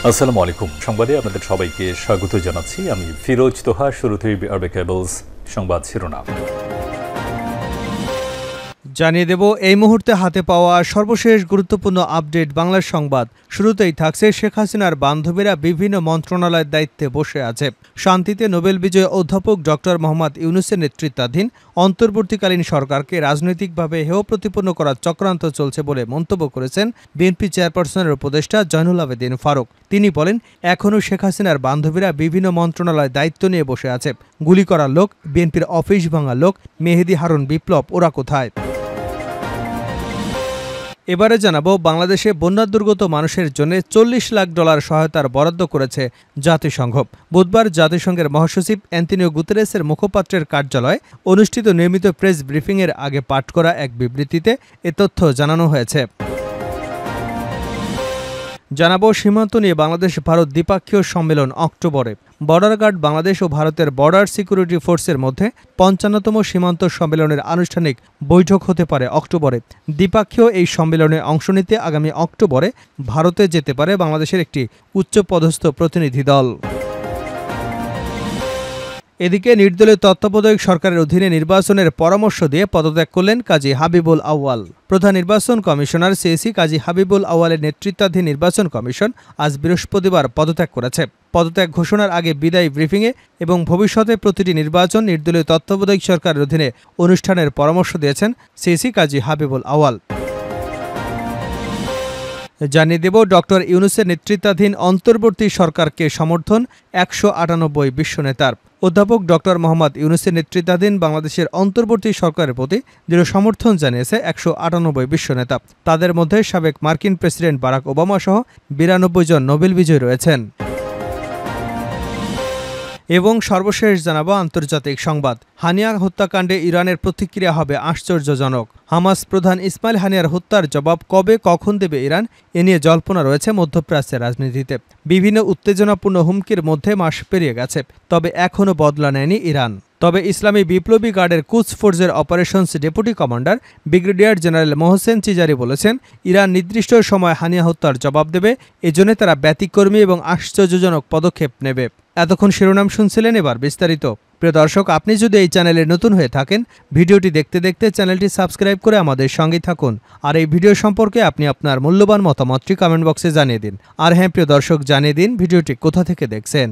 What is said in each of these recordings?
আসসালামু আলাইকুম। সংবাদে আপনাদের সবাইকে স্বাগত জানাচ্ছি। আমি ফিরোজ তোহা। শুরুতেই আরবে কেবলস সংবাদ শিরোনাম জানিয়ে দেব এই মুহূর্তে হাতে পাওয়া সর্বশেষ গুরুত্বপূর্ণ আপডেট বাংলা সংবাদ। শুরুতেই থাকছে শেখ হাসিনার বান্ধবীরা বিভিন্ন মন্ত্রণালয়ের দায়িত্বে বসে আছে। শান্তিতে নোবেল বিজয়ী অধ্যাপক ডক্টর মোহাম্মদ ইউনূসের নেতৃত্বাধীন অন্তর্বর্তীকালীন সরকারকে রাজনৈতিকভাবে হেয় প্রতিপন্ন করার চক্রান্ত চলছে বলে মন্তব্য করেছেন বিএনপি চেয়ারপারসনের উপদেষ্টা জয়নুল আবেদিন ফারুক। তিনি বলেন, এখনও শেখ হাসিনার বান্ধবীরা বিভিন্ন মন্ত্রণালয়ে দায়িত্ব নিয়ে বসে আছে। গুলি করার লোক, বিএনপির অফিস ভাঙার লোক মেহেদী হারুন বিপ্লব, ওরা কোথায়? এবারে জানাবো, বাংলাদেশে বন্যাদুর্গত মানুষের জন্য $40 লাখ সহায়তার বরাদ্দ করেছে জাতিসংঘ। বুধবার জাতিসংঘের মহাসচিব অ্যান্তোনিও গুতেরেসের মুখপাত্রের কার্যালয়ে অনুষ্ঠিত নিয়মিত প্রেস ব্রিফিংয়ের আগে পাঠ করা এক বিবৃতিতে এ তথ্য জানানো হয়েছে। জানাবো, সীমান্ত নিয়ে বাংলাদেশ ভারত দ্বিপাক্ষীয় সম্মেলন অক্টোবরে। বর্ডার গার্ড বাংলাদেশ ও ভারতের বর্ডার সিকিউরিটি ফোর্সের মধ্যে 55তম সীমান্ত সম্মেলনের আনুষ্ঠানিক বৈঠক হতে পারে অক্টোবরে। দ্বিপাক্ষীয় এই সম্মেলনে অংশ নিতে আগামী অক্টোবরে ভারতে যেতে পারে বাংলাদেশের একটি উচ্চপদস্থ প্রতিনিধি দল। এদিকে নির্দলীয় তত্ত্বাবধায়ক সরকারের অধীনে নির্বাচনের পরামর্শ দিয়ে পদত্যাগ করলেন কাজী হাবিবুল আউয়াল। প্রধান নির্বাচন কমিশনার সিএসি কাজী হাবিবুল আউয়ালের নেতৃত্বাধীন নির্বাচন কমিশন আজ বৃহস্পতিবার পদত্যাগ করেছে। পদত্যাগ ঘোষণার আগে বিদায়ী ব্রিফিংয়ে এবং ভবিষ্যতে প্রতিটি নির্বাচন নির্দলীয় তত্ত্বাবধায়ক সরকারের অধীনে অনুষ্ঠানের পরামর্শ দিয়েছেন সিএসি কাজী হাবিবুল আউয়াল। জানিয়ে দেব, ডক্টর ইউনূসের নেতৃত্বাধীন অন্তর্বর্তী সরকারকে সমর্থন 198 বিশ্ব নেতার। অধ্যাপক ডক্টর মোহাম্মদ ইউনূসের নেতৃত্বাধীন বাংলাদেশের অন্তর্বর্তী সরকারের প্রতি দৃঢ় সমর্থন জানিয়েছে 198 বিশ্ব নেতা। তাদের মধ্যে সাবেক মার্কিন প্রেসিডেন্ট বারাক ওবামা সহ 92 জন নোবেল বিজয়ী রয়েছেন। এবং সর্বশেষ জানাবো আন্তর্জাতিক সংবাদ। হানিয়া হত্যাকাণ্ডে ইরানের প্রতিক্রিয়া হবে আশ্চর্যজনক। হামাস প্রধান ইসমাইল হানিয়ার হত্যার জবাব কবে কখন দেবে ইরান, এ নিয়ে জল্পনা রয়েছে মধ্যপ্রাচ্যের রাজনীতিতে। বিভিন্ন উত্তেজনাপূর্ণ হুমকির মধ্যে মাস পেরিয়ে গেছে, তবে এখনও বদলা নেয়নি ইরান। তবে ইসলামী বিপ্লবী গার্ডের কুদস ফোর্সের operations deputy commander brigadier general Mohsen Chizari বলেছেন, ইরান নির্দিষ্ট সময় হানিয়া হত্যার জবাব দেবে, এজন্য তারা ব্যতিক্রমী এবং আশ্চর্যজনক পদক্ষেপ নেবে। এতক্ষণ শিরোনাম শুনছিলেন, এবার বিস্তারিত। প্রিয় দর্শক, আপনি যদি এই চ্যানেলে নতুন হয়ে থাকেন, ভিডিওটি দেখতে দেখতে চ্যানেলটি সাবস্ক্রাইব করে আমাদের সঙ্গে থাকুন। আর এই ভিডিও সম্পর্কে আপনি আপনার মূল্যবান মতামতটি কমেন্ট বক্সে জানিয়ে দিন। আর হ্যাঁ প্রিয় দর্শক, জানিয়ে দিন ভিডিওটি কোথা থেকে দেখছেন।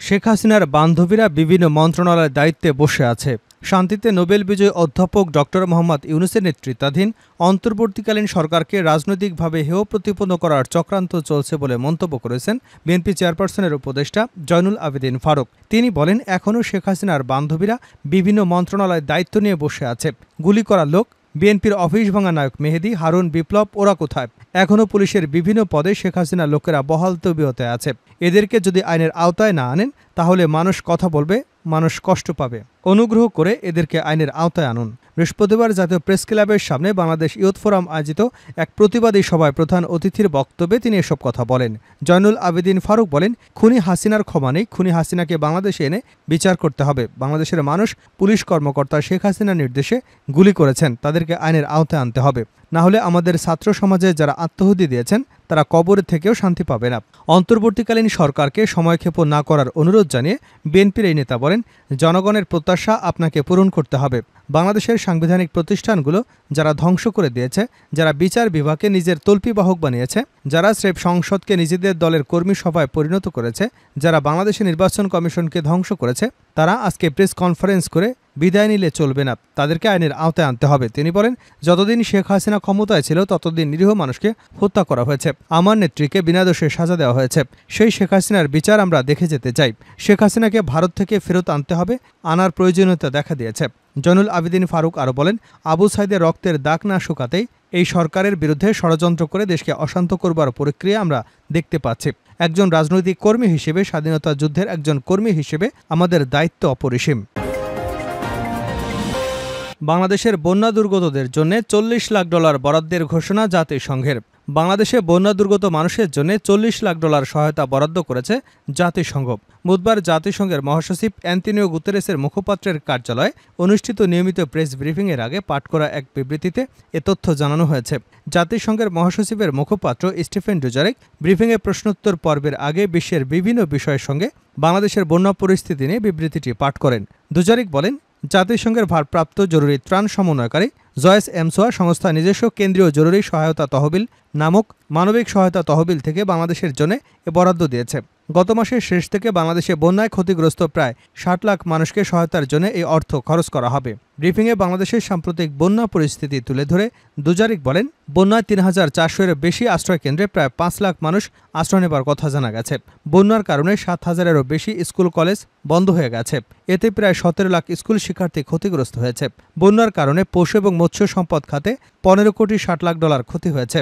শেখ হাসিনার বান্ধবীরা বিভিন্ন মন্ত্রণালয়ের দায়িত্বে বসে আছে। শান্তিতে নোবেল বিজয়ী অধ্যাপক ডক্টর মোহাম্মদ ইউনূসের নেতৃত্বাধীন অন্তর্বর্তীকালীন সরকারকে রাজনৈতিকভাবে হেয় প্রতিপন্ন করার চক্রান্ত চলছে বলে মন্তব্য করেছেন বিএনপি চেয়ারপারসনের উপদেষ্টা জয়নুল আবেদিন ফারুক। তিনি বলেন, এখনও শেখ হাসিনার বান্ধবীরা বিভিন্ন মন্ত্রণালয়ের দায়িত্ব নিয়ে বসে আছে। গুলি করার লোক, বিএনপির অফিস ভাঙা নায়ক মেহেদী হারুন বিপ্লব, ওরা কোথায়? এখনও পুলিশের বিভিন্ন পদে শেখ হাসিনার লোকেরা বহাল তবিয়তে আছে। এদেরকে যদি আইনের আওতায় না আনেন, তাহলে মানুষ কথা বলবে, মানুষ কষ্ট পাবে। অনুগ্রহ করে এদেরকে আইনের আওতায় আনুন। বৃহস্পতিবার জাতীয় প্রেস ক্লাবের সামনে বাংলাদেশ ইয়ুথ ফোরাম আয়োজিত এক প্রতিবাদী সভায় প্রধান অতিথির বক্তব্যে তিনি এসব কথা বলেন। জয়নুল আবেদিন ফারুক বলেন, খুনি হাসিনার ক্ষমা নেই। খুনি হাসিনাকে বাংলাদেশে এনে বিচার করতে হবে। বাংলাদেশের মানুষ পুলিশ কর্মকর্তা শেখ হাসিনার নির্দেশে গুলি করেছেন, তাদেরকে আইনের আওতায় আনতে হবে। না হলে আমাদের ছাত্র সমাজে যারা আত্মহুতি দিয়েছেন তারা কবরে থেকেও শান্তি পাবে না। অন্তর্বর্তীকালীন সরকারকে সময়ক্ষেপণ না করার অনুরোধ জানিয়ে বিএনপির এই নেতা বলেন, জনগণের প্রত্যাশা আপনাকে পূরণ করতে হবে। বাংলাদেশের সাংবিধানিক প্রতিষ্ঠানগুলো যারা ধ্বংস করে দিয়েছে, যারা বিচার বিভাগকে নিজের তল্পিবাহক বানিয়েছে, যারা স্রেফ সংসদকে নিজেদের দলের কর্মী সভায় পরিণত করেছে, যারা বাংলাদেশের নির্বাচন কমিশনকে ধ্বংস করেছে, তারা আজকে প্রেস কনফারেন্স করে বিদায় নিলে চলবে না, তাদেরকে আইনের আওতায় আনতে হবে। তিনি বলেন, যতদিন শেখ হাসিনা ক্ষমতায় ছিল ততদিন নিরীহ মানুষকে হত্যা করা হয়েছে। আমার নেত্রীকে বিনা দোষে সাজা দেওয়া হয়েছে। সেই শেখ হাসিনার বিচার আমরা দেখে যেতে চাই। শেখ হাসিনাকে ভারত থেকে ফেরত আনতে হবে, আনার প্রয়োজনীয়তা দেখা দিয়েছে। জয়নুল আবেদিন ফারুক আরও বলেন, আবু সাইদের রক্তের দাগ না শুকাতেই এই সরকারের বিরুদ্ধে ষড়যন্ত্র করে দেশকে অশান্ত করবার প্রক্রিয়া আমরা দেখতে পাচ্ছি। একজন রাজনৈতিক কর্মী হিসেবে, স্বাধীনতা যুদ্ধের একজন কর্মী হিসেবে আমাদের দায়িত্ব অপরিসীম। বাংলাদেশের বন্যা দুর্গতদের জন্য $40 লাখ বরাদ্দের ঘোষণা জাতিসংঘের। বাংলাদেশে বন্যা দুর্গত মানুষের জন্য $40 লাখ সহায়তা বরাদ্দ করেছে জাতিসংঘ। বুধবার জাতিসংঘের মহাসচিব অ্যান্তোনিও গুতেরেসের মুখপাত্রের কার্যালয়ে অনুষ্ঠিত নিয়মিত প্রেস ব্রিফিংয়ের আগে পাঠ করা এক বিবৃতিতে এ তথ্য জানানো হয়েছে। জাতিসংঘের মহাসচিবের মুখপাত্র স্টিফেন ডুজারিক ব্রিফিংয়ে প্রশ্নোত্তর পর্বের আগে বিশ্বের বিভিন্ন বিষয়ের সঙ্গে বাংলাদেশের বন্যা পরিস্থিতি নিয়ে বিবৃতিটি পাঠ করেন। ডুজারিক বলেন, জাতিসংঘের ভারপ্রাপ্ত জরুরি ত্রাণ সমন্বয়কারী জয়েস এমসোয়া সংস্থা নিজস্ব কেন্দ্রীয় জরুরি সহায়তা তহবিল নামক মানবিক সহায়তা তহবিল থেকে বাংলাদেশের জন্য এ বরাদ্দ দিয়েছে। গত মাসের শেষ থেকে বাংলাদেশে বন্যায় ক্ষতিগ্রস্ত প্রায় 60 লাখ মানুষকে সহায়তার জন্য এই অর্থ খরচ করা হবে। ব্রিফিংয়ে বাংলাদেশের সাম্প্রতিক বন্যা পরিস্থিতি তুলে ধরে ডুজারিক বলেন, বন্যায় 3400-এর বেশি আশ্রয়কেন্দ্রে প্রায় 5 লাখ মানুষ আশ্রয় নেবার কথা জানা গেছে। বন্যার কারণে 7000-এরও বেশি স্কুল কলেজ বন্ধ হয়ে গেছে। এতে প্রায় 17 লাখ স্কুল শিক্ষার্থী ক্ষতিগ্রস্ত হয়েছে। বন্যার কারণে পশু এবং মৎস্য সম্পদ খাতে $15.60 কোটি ক্ষতি হয়েছে।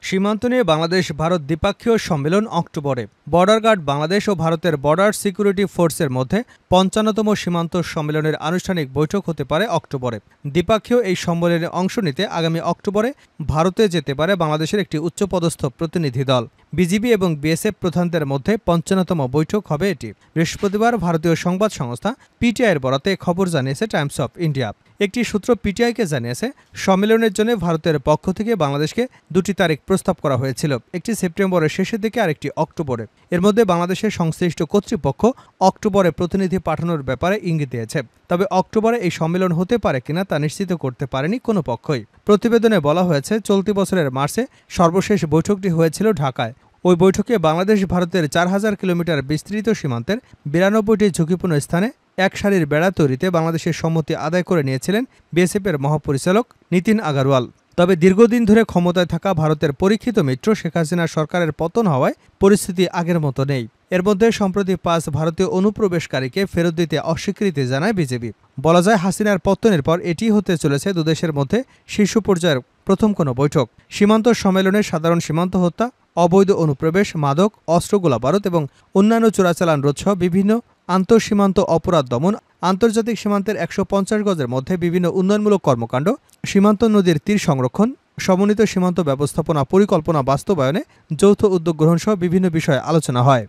সীমান্ত নিয়ে বাংলাদেশ ভারত দ্বিপাক্ষীয় সম্মেলন অক্টোবরে। বর্ডার গার্ড বাংলাদেশ ও ভারতের বর্ডার সিকিউরিটি ফোর্সের মধ্যে 55তম সীমান্ত সম্মেলনের আনুষ্ঠানিক বৈঠক হতে পারে অক্টোবরে। দ্বিপাক্ষীয় এই সম্মেলনে অংশ নিতে আগামী অক্টোবরে ভারতে যেতে পারে বাংলাদেশের একটি উচ্চপদস্থ প্রতিনিধি দল। বিজিবি এবং বিএসএফ প্রধানদের মধ্যে 55তম বৈঠক হবে এটি। বৃহস্পতিবার ভারতীয় সংবাদ সংস্থা পিটিআইয়ের বরাতে খবর জানিয়েছে টাইমস অফ ইন্ডিয়া। একটি সূত্র পিটিআইকে জানিয়েছে, সম্মেলনের জন্য ভারতের পক্ষ থেকে বাংলাদেশকে 2টি তারিখ প্রস্তাব করা হয়েছিল, একটি সেপ্টেম্বরের শেষের দিকে আর একটি অক্টোবরে। এর মধ্যে বাংলাদেশের সংশ্লিষ্ট কর্তৃপক্ষ অক্টোবরে প্রতিনিধি পাঠানোর ব্যাপারে ইঙ্গিত দিয়েছে। তবে অক্টোবরে এই সম্মেলন হতে পারে কিনা তা নিশ্চিত করতে পারেনি কোনো পক্ষই। প্রতিবেদনে বলা হয়েছে, চলতি বছরের মার্চে সর্বশেষ বৈঠকটি হয়েছিল ঢাকায়। ওই বৈঠকে বাংলাদেশ ভারতের 4000 কিলোমিটার বিস্তৃত সীমান্তের 92টি ঝুঁকিপূর্ণ স্থানে এক সারির বেড়া তৈরিতে বাংলাদেশের সম্মতি আদায় করে নিয়েছিলেন বিএসএফের মহাপরিচালক নীতিন আগারওয়াল। তবে দীর্ঘদিন ধরে ক্ষমতায় থাকা ভারতের পরীক্ষিত মিত্র শেখ হাসিনার সরকারের পতন হওয়ায় পরিস্থিতি আগের মতো নেই। এর মধ্যে সম্প্রতি 5 ভারতীয় অনুপ্রবেশকারীকে ফেরত দিতে অস্বীকৃতি জানায় বিজেপি। বলা যায়, হাসিনার পতনের পর এটি হতে চলেছে দুদেশের মধ্যে শীর্ষ পর্যায়ের প্রথম কোনো বৈঠক। সীমান্ত সম্মেলনে সাধারণ সীমান্ত হত্যা, অবৈধ অনুপ্রবেশ, মাদক, অস্ত্র, গোলাবারুদ এবং অন্যান্য চোরাচালান রোধসহ বিভিন্ন আন্তঃসীমান্ত অপরাধ দমন, আন্তর্জাতিক সীমান্তের 150 গজের মধ্যে বিভিন্ন উন্নয়নমূলক কর্মকাণ্ড, সীমান্ত নদীর তীর সংরক্ষণ, সমন্বিত সীমান্ত ব্যবস্থাপনা পরিকল্পনা বাস্তবায়নে যৌথ উদ্যোগ গ্রহণ সহ বিভিন্ন বিষয়ে আলোচনা হয়।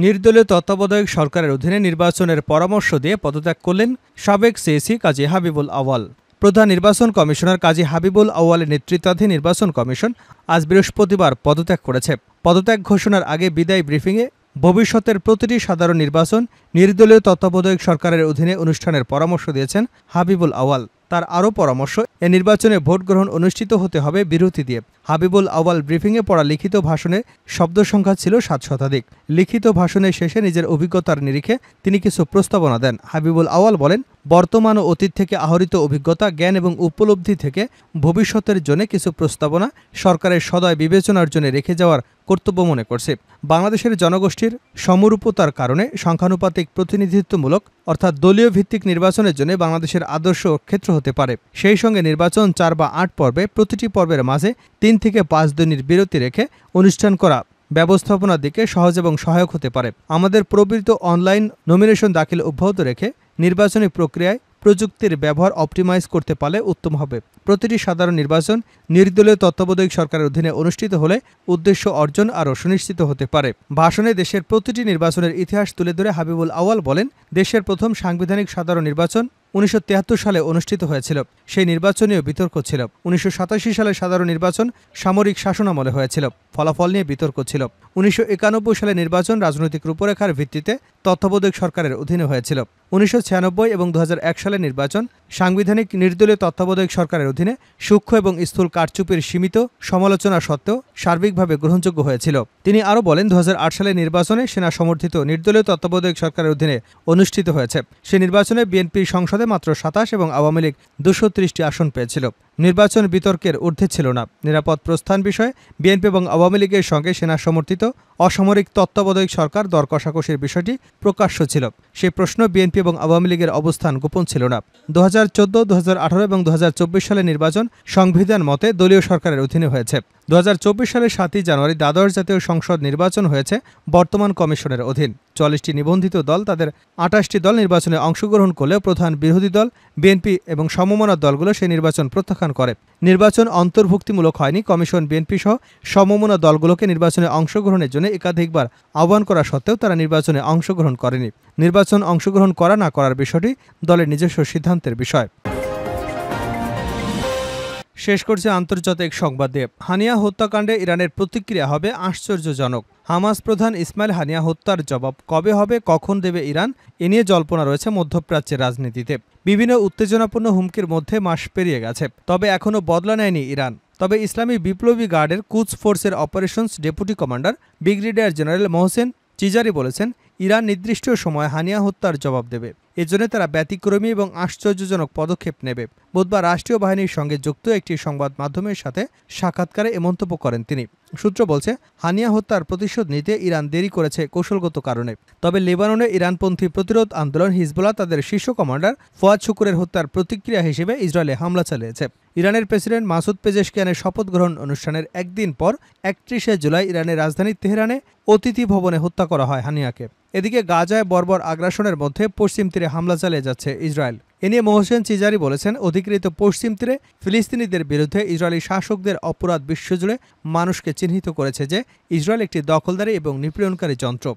নির্দলীয় তত্ত্বাবধায়ক সরকারের অধীনে নির্বাচনের পরামর্শ দিয়ে পদত্যাগ করলেন সাবেক সিইসি কাজী হাবিবুল আউয়াল। প্রধান নির্বাচন কমিশনার কাজী হাবিবুল আউয়ালের নেতৃত্বাধীন নির্বাচন কমিশন আজ বৃহস্পতিবার পদত্যাগ করেছে। পদত্যাগ ঘোষণার আগে বিদায় ব্রিফিংয়ে ভবিষ্যতের প্রতিটি সাধারণ নির্বাচন নির্দলীয় তত্ত্বাবধায়ক সরকারের অধীনে অনুষ্ঠানের পরামর্শ দিয়েছেন হাবিবুল আউয়াল। তার আরও পরামর্শ, এ নির্বাচনে ভোট গ্রহণ অনুষ্ঠিত হতে হবে বিরতি দিয়ে। হাবিবুল আউয়াল ব্রিফিংয়ে পড়া লিখিত ভাষণে শব্দ সংখ্যা ছিল 7 শতাধিক। লিখিত ভাষণের শেষে নিজের অভিজ্ঞতার নিরিখে তিনি কিছু প্রস্তাবনা দেন। হাবিবুল আউয়াল বলেন, বর্তমান ও অতীত থেকে আহরিত অভিজ্ঞতা, জ্ঞান এবং উপলব্ধি থেকে ভবিষ্যতের জন্য কিছু প্রস্তাবনা সরকারের সদয় বিবেচনার জন্য রেখে যাওয়ার কর্তব্য মনে করছে। বাংলাদেশের জনগোষ্ঠীর সমরূপতার কারণে সংখ্যানুপাতিক প্রতিনিধিত্বমূলক অর্থাৎ দলীয় ভিত্তিক নির্বাচনের জন্য বাংলাদেশের আদর্শ ক্ষেত্র হতে পারে। সেই সঙ্গে নির্বাচন 4 বা 8 পর্বে, প্রতিটি পর্বের মাঝে 3 থেকে 5 দিনের বিরতি রেখে অনুষ্ঠান করা ব্যবস্থাপনার দিকে সহজ এবং সহায়ক হতে পারে। আমাদের প্রবৃত্ত অনলাইন নমিনেশন দাখিল অব্যাহত রেখে নির্বাচনী প্রক্রিয়ায় প্রযুক্তির ব্যবহার অপটিমাইজ করতে পারলে উত্তম হবে। প্রতিটি সাধারণ নির্বাচন নির্দলীয় তত্ত্বাবধায়ক সরকারের অধীনে অনুষ্ঠিত হলে উদ্দেশ্য অর্জন আরও সুনিশ্চিত হতে পারে। ভাষণে দেশের প্রতিটি নির্বাচনের ইতিহাস তুলে ধরে হাবিবুল আউয়াল বলেন, দেশের প্রথম সাংবিধানিক সাধারণ নির্বাচন 1973 সালে অনুষ্ঠিত হয়েছিল। সেই নির্বাচনেও বিতর্ক ছিল। 1987 সালে সাধারণ নির্বাচন সামরিক শাসনামলে হয়েছিল। ফলাফল নিয়ে বিতর্ক ছিল। 1991 সালে নির্বাচন রাজনৈতিক রূপরেখার ভিত্তিতে তত্ত্বাবধায়ক সরকারের অধীনে হয়েছিল। 1996 এবং 2001 সালের নির্বাচন সাংবিধানিক নির্দলীয় তত্ত্বাবধায়ক সরকারের অধীনে সূক্ষ্ম এবং স্থূল কারচুপির সীমিত সমালোচনা সত্ত্বেও সার্বিকভাবে গ্রহণযোগ্য হয়েছিল। তিনি আরও বলেন, 2008 সালের নির্বাচনে সেনা সমর্থিত নির্দলীয় তত্ত্বাবধায়ক সরকারের অধীনে অনুষ্ঠিত হয়েছে। সে নির্বাচনে বিএনপির সংসদে মাত্র 27 এবং আওয়ামী লীগ 230টি আসন পেয়েছিল। নির্বাচন বিতর্কের ঊর্ধ্বে ছিল না। নিরাপদ প্রস্থান বিষয়ে বিএনপি এবং আওয়ামী লীগের সঙ্গে সেনা সমর্থিত অসামরিক তত্ত্বাবধায়ক সরকার দর কষাকষির বিষয়টি প্রকাশ্য ছিল। সেই প্রশ্ন বিএনপি এবং আওয়ামী লীগের অবস্থান গোপন ছিল না। 2014, 2018 এবং 2024 সালের নির্বাচন সংবিধান মতে দলীয় সরকারের অধীনে হয়েছে। 2024 সালের 7 জানুয়ারি দ্বাদশ জাতীয় সংসদ নির্বাচন হয়েছে বর্তমান কমিশনের অধীন। 44টি নিবন্ধিত দল তাদের 28টি দল নির্বাচনে অংশগ্রহণ করলেও প্রধান বিরোধী দল বিএনপি এবং সমমনা দলগুলো সেই নির্বাচন প্রত্যাখ্যান করে। নির্বাচন অন্তর্ভুক্তিমূলক হয়নি। কমিশন বিএনপি সহ সমমনা দলগুলোকে নির্বাচনে অংশগ্রহণের জন্য একাধিকবার আহ্বান করা সত্ত্বেও তারা নির্বাচনে অংশগ্রহণ করেনি। নির্বাচন অংশগ্রহণ করা না করার বিষয়টি দলের নিজস্ব সিদ্ধান্তের বিষয়। শেষ করছে আন্তর্জাতিক সংবাদ দিয়ে। হানিয়া হত্যাকাণ্ডে ইরানের প্রতিক্রিয়া হবে আশ্চর্যজনক। হামাস প্রধান ইসমাইল হানিয়া হত্যার জবাব কবে হবে, কখন দেবে ইরান, এ নিয়ে জল্পনা রয়েছে মধ্যপ্রাচ্যের রাজনীতিতে। বিভিন্ন উত্তেজনাপূর্ণ হুমকির মধ্যে মাস পেরিয়ে গেছে, তবে এখনও বদলা নেয়নি ইরান। তবে ইসলামী বিপ্লবী গার্ডের কুদস ফোর্সের operations deputy commander brigadier general Mohsen Chizari বলেছেন, ইরান নির্দিষ্ট সময়ে হানিয়া হত্যার জবাব দেবে। এজন্য তারা ব্যতিক্রমী এবং আশ্চর্যজনক পদক্ষেপ নেবে। বুধবার রাষ্ট্রীয় বাহিনীর সঙ্গে যুক্ত একটি সংবাদ মাধ্যমের সাথে সাক্ষাৎকারে এ মন্তব্য করেন তিনি। সূত্র বলছে, হানিয়া হত্যার প্রতিশোধ নিতে ইরান দেরি করেছে কৌশলগত কারণে। তবে লেবাননে ইরানপন্থী প্রতিরোধ আন্দোলন হিজবুল্লাহ তাদের শীর্ষ কমান্ডার ফুয়াদ শুকুরের হত্যার প্রতিক্রিয়া হিসেবে ইসরায়েলে হামলা চালিয়েছে। ইরানের প্রেসিডেন্ট মাসুদ পেজেশকিয়ানের শপথ গ্রহণ অনুষ্ঠানের একদিন পর 31শে জুলাই ইরানের রাজধানী তেহরানে অতিথি ভবনে হত্যা করা হয় হানিয়াকে। এদিকে গাজায় বর্বর আগ্রাসনের মধ্যে পশ্চিম তীরে হামলা চালিয়ে যাচ্ছে ইসরায়েল। এ নিয়ে মোহসেন চিজারি বলেছেন, অধিকৃত পশ্চিম তীরে ফিলিস্তিনিদের বিরুদ্ধে ইসরায়েলি শাসকদের অপরাধ বিশ্বজুড়ে মানুষকে চিহ্নিত করেছে যে ইসরায়েল একটি দখলদারি এবং নিপীড়নকারী যন্ত্র।